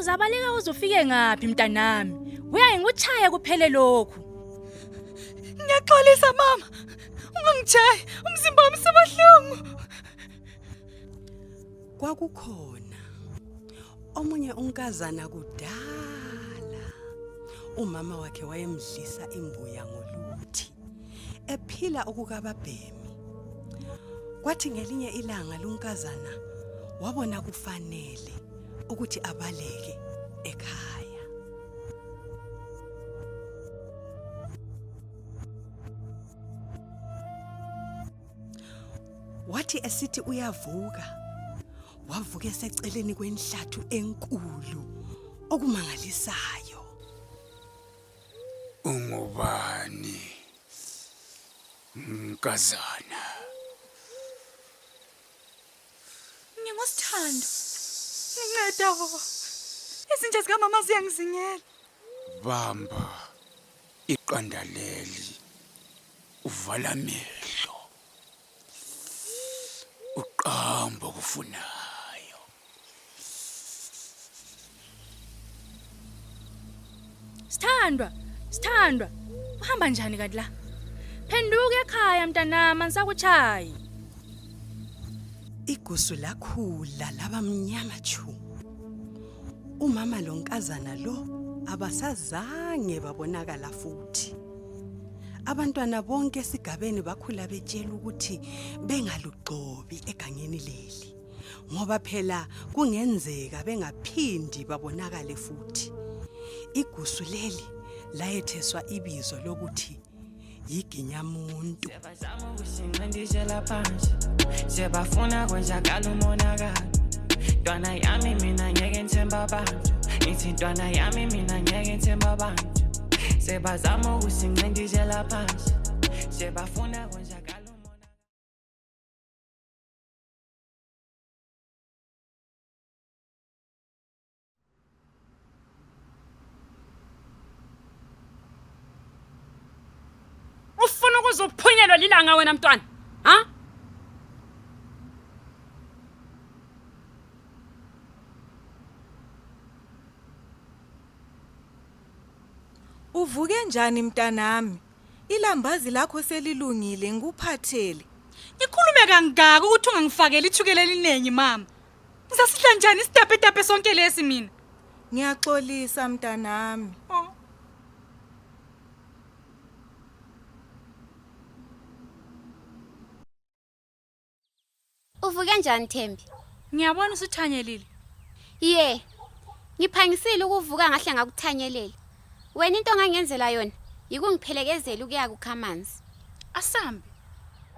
Uzabaleka uzofike ngapi mntanami? Uyaye ngikuchaya kuphele lokhu. Ngiyaxolisa mama. Ungangichayi, umzimba wami sebuhlungu. Kwakukhona omunye unkazana kudala. Umama wakhe wayemdlisa imbuya ngoluthi. Ephila okukababhemi. Kwathi ngelinye ilanga lunkazana wabona kufanele ukuthi abaleke ekhaya. Wathi esithi uyavuka, wavuka eseceleni kwenhlathu enkulu okumangalisayo. Ungubani nkazana? NginguSithando. Nginceda bo. Izinja zikamama ziyangizingela. Bamba iqanda leli uvala amehlo. Uqamba okufunayo. Sithandwa. Uhamba njani kanti la? Phenduka ekhaya mntanami, angisakuchayi. Igusu lakhula laba mnyama chu. Umama lonkazana lo abasazange babonakala futhi. Abantwana bonke esigabeni bakhula betshela ukuthi bengalugxobi egangeni leli, ngoba phela kungenzeka bengaphindi babonakale futhi. Igusu leli layetheswa ibizo lokuthi yiginyamuntu. Sebazama ukusinqindisela phansi, sebafuna kwenzakala umonakalo. Ntwana yami mina ngeke ngithemba abantu, ngithi ntwana yami mina ngeke ngithemba abantu. Sebazama ukusinqindisela phansi, sebafuna kwenzakala umonakalo. Ufuna ukuzophunyelwa lilanga wena mntwana? Ha? Uvuke njani mntanami? Ilambazi lakho selilungile ngikuphathele. Ngikhulume kangaka ukuthi ungangifakeli ithukela elinengi mama. Ngizasidla njani isitapetape sonke lesi mina? Ngiyaxolisa mntanami. Uvuke njani Thembi? Ngiyabona usuthanyelile. Ngiphangisile ukuvuka ngahle ngakuthanyelela. Wena into ongangenzela yona yikungiphelekezela ukuya kukha amanzi. Asambe.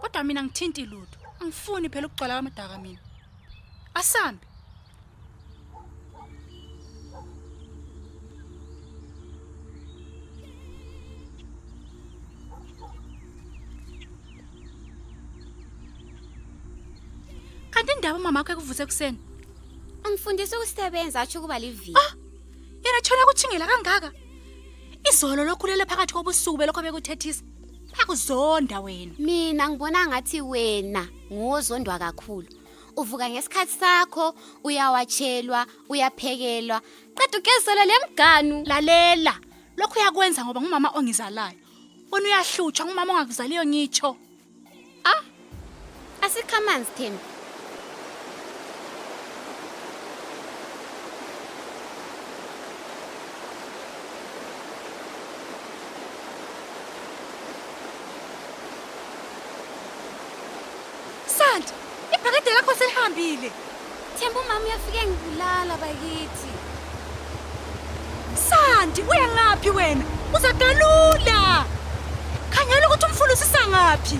Kodwa mina ngithinti lutho. Angifuni phela ukugcwala amadaka mina. Asambe. Kanti indaba mama wakhe kuvuse kuseni. Angifundisa ukusebenza athi kuba liviki. Yena tshona kuthingela kangaka. Izolo lokhulele phakathi kobusuku belokho bekuthethisa. Bakuzonda wena. Mina ngibona ngathi wena ngozondwa kakhulu. Uvuka ngesikhathi sakho, uyawatshelwa, uyaphekelwa. Qeda ugezela lemganu. Lalela. Lokho uyakwenza ngoba ngumama ongizalayo. Wena uyahlutshwa ngumama ongakuzaliyo ngitsho. Asikha amanzi Thembi. Santi, ibhakede lakho selihambile. Thembi umama uyafike ngibulala bakithi. Santi, uya ngaphi wena? Uzagalula. Khangela ukuthi umfulu usisangaphi.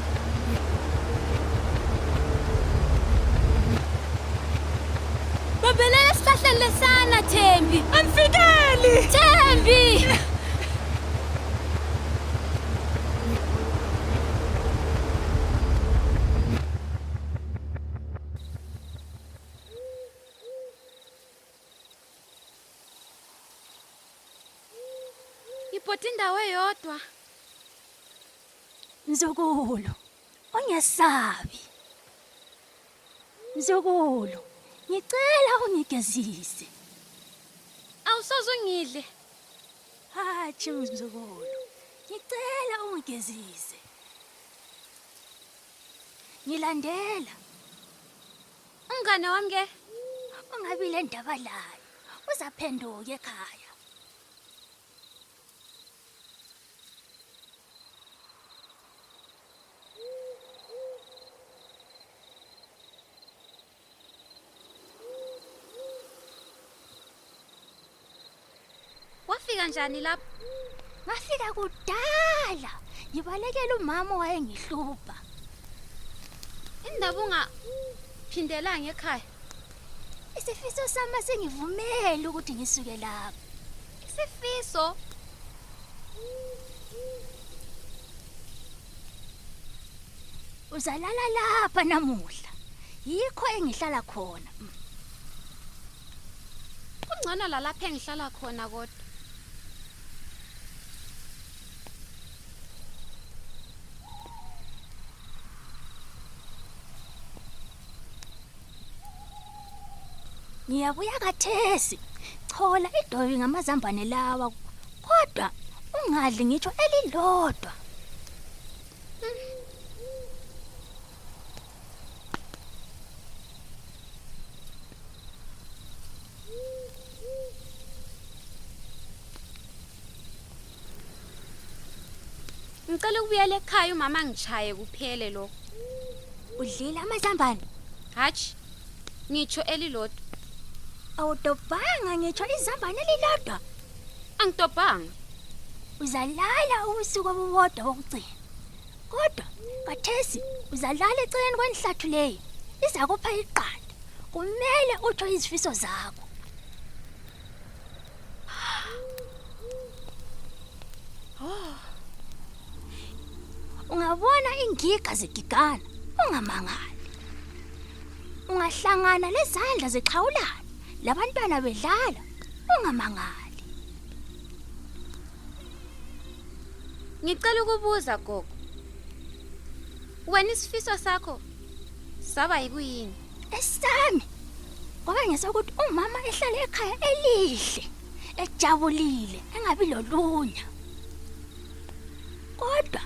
Babelela esihlahleni lesana Thembi. Angifikeli. Thembi. Ibhoti indawo eyodwa. Nzukulu, ungesabi. Nzukulu, ngicela ungigezise. uzungidle. Hathi mzukulu. Ngicela ungigezise. Ngilandela. Umngane wami ke Ungabi le ndaba layo. Uzaphenduka ekhaya. wafika njani lapho? Ngafika kudala. Ngibalekela umama wayengihlupha. Indaba ungaphindelanga ekhaya. Isifiso sami singivumela ukuthi ngisuke lapha. Isifiso Uzalala lapha namuhla. Yikho engihlala khona. kungcono la lapha engihlala khona kodwa. Ngiyabuya kathesi. Chola idobi ngamazambane lawa. Kodwa ungadli ngitsho elilodwa. Ngicela ukubuyela ekhaya umama ngichaye kuphele lo. Udlile amazambane. Hatshi. Ngitsho elilodwa. Awudobhanga ngitsho izambane elilodwa. Angidobhanga. Uzalala ubusuku obubodwa bokugcina. Kodwa kathesi uzalala eceleni kwenhlathu leyo. Izakupha iqanda. Kumele utho izifiso zakho. Ungabona ingiga zigigana, ungamangali. Ungahlangana lezandla zexhawulana, labantwana bedlala, ungamangali. Ngicela ukubuza gogo. Wena isifiso sakho saba yikuyini? Esami. Ngoba ngesokuthi umama ehlala ekhaya elihle, ejabulile, engabi lolunya. Kodwa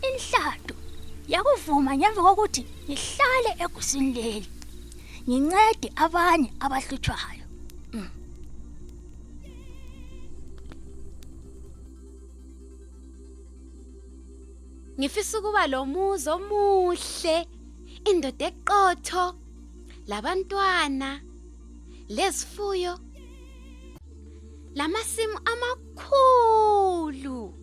inhlado yakuvuma ngemva kokuthi ngihlale egusini leli. Ngincede abanye abahlutshwayo. Ngifisa ukuba lo muzi omuhle, indoda eqotho, labantwana, lezifuyo, lamasimu amakhulu.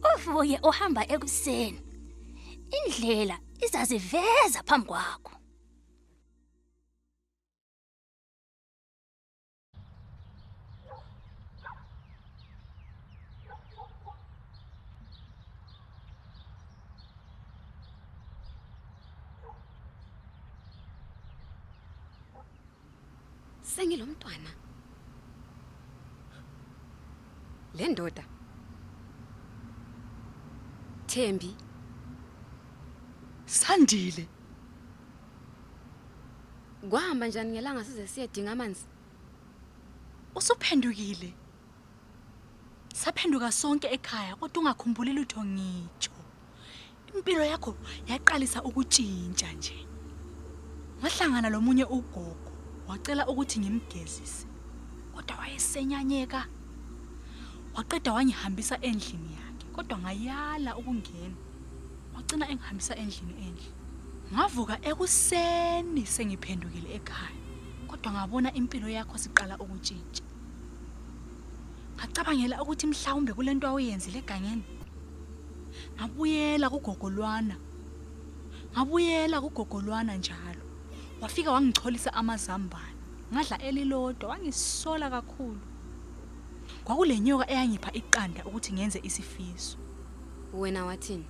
Uvuke uhamba ekuseni. Indlela izaziveza phambi kwakho. Sengilomntwana. Le ndoda Thembi Sandile. kwahamba njani ngelanga size siyedinga amanzi? Usuphendukile. Saphenduka sonke ekhaya kodwa ungakhumbuli lutho ngitsho. Impilo yakho yaqalisa ukutshintsha nje. Ngahlangana lomunye ugogo, wacela ukuthi ngimgezise. Kodwa wayesenyanyeka. Waqeda wangihambisa endlini yakhe, kodwa ngayala ukungena. Wagcina engihambisa endlini endle. Ngavuka ekuseni sengiphendukile ekhaya, kodwa ngabona impilo yakho siqala ukutshintsha. Ngacabangela ukuthi mhlawumbe kulento awuyenzile egangeni. Ngabuyela kugogolwana njalo. Wafika wangicholisa amazambane. Ngadla elilodwa wangisola kakhulu. Kwakulenyoka eyangipha iqanda ukuthi ngenze isifiso. Wena wathini?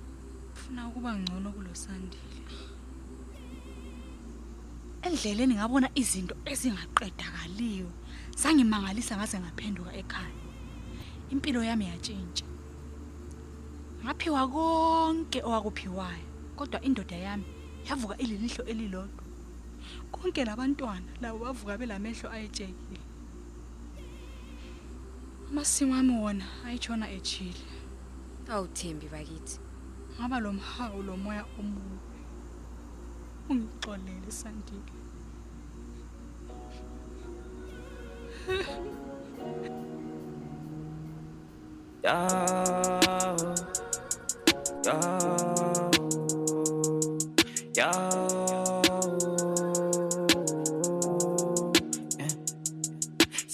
Ufuna ukuba ngcono kuloSandile. Endleleni ngabona izinto ezingaqedakaliyo. Sangimangalisa ngaze ngaphenduka ekhaya. Impilo yami yatshintsha. Ngaphiwa konke owakuphiwayo, kodwa indoda yami yavuka ililihlo elilodwa. Konke labantwana labo bavuka belamehlo ayetshekile. Amasimu ami wona ayitshona ejile. Awuthembi bakithi. Ngaba lo mhawu lo moya omubi. Ungixolele Sandile.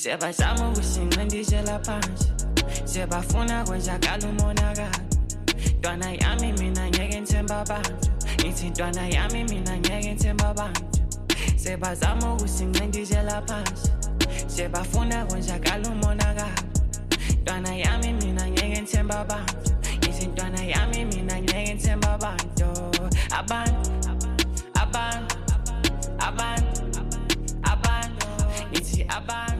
Sebazama ukusinqindisela phansi, sebafuna kwenzakala umonakalo. Ntwana yami mina ngeke ngithemba abantu, ngithi ntwana yami mina ngeke ngithemba abantu. Sebazama ukusinqindisela phansi, sebafuna kwenzakala umonakalo. Ntwana yami mina ngeke ngithemba abantu, ngithi ntwana yami mina ngeke ngithemba abantu. Abantu, ngithi abantu.